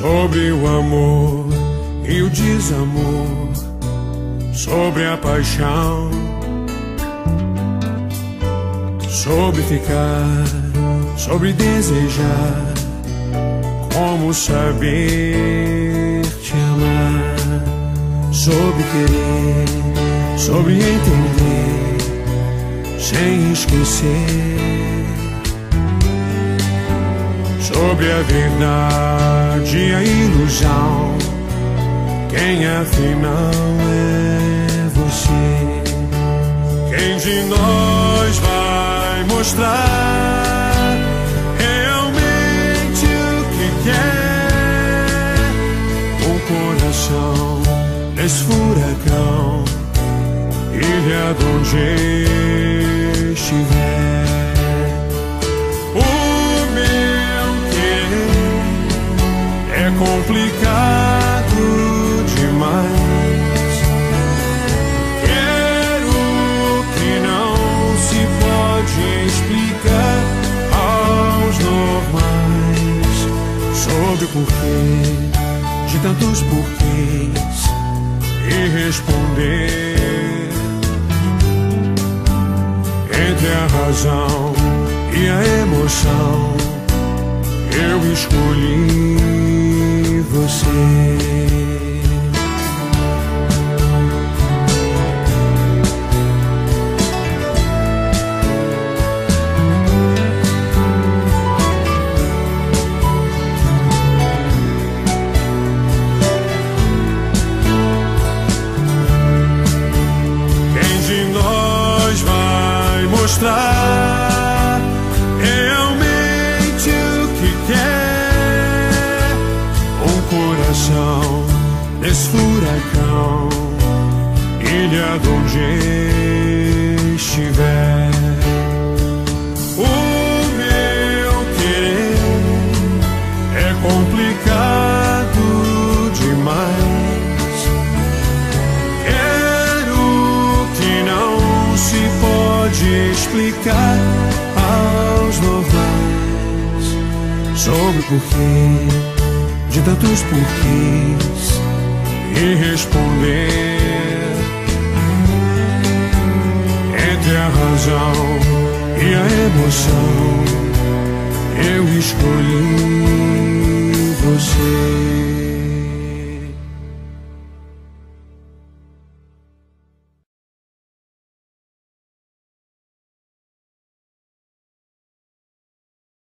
sobre o amor e o desamor, sobre a paixão, sobre ficar, sobre desejar, como saber te amar, sobre querer, sobre entender, sem esquecer, sobre a verdade e a ilusão, quem afinal é você? Quem de nós vai mostrar realmente o que quer? O coração desse furacão, ilha de onde estiver. É complicado demais. Quero que não se pode explicar aos normais, sobre o porquê de tantos porquês, e responder entre a razão e a emoção. Eu escolhi você. Quem de nós vai mostrar realmente o que quer? Um coração desse furacão, ilha de onde estiver. O meu querer é complicado demais. Quero que não se pode explicar aos normais, sobre o porquê de tantos porquês, e responder entre a razão e a emoção. Eu escolhi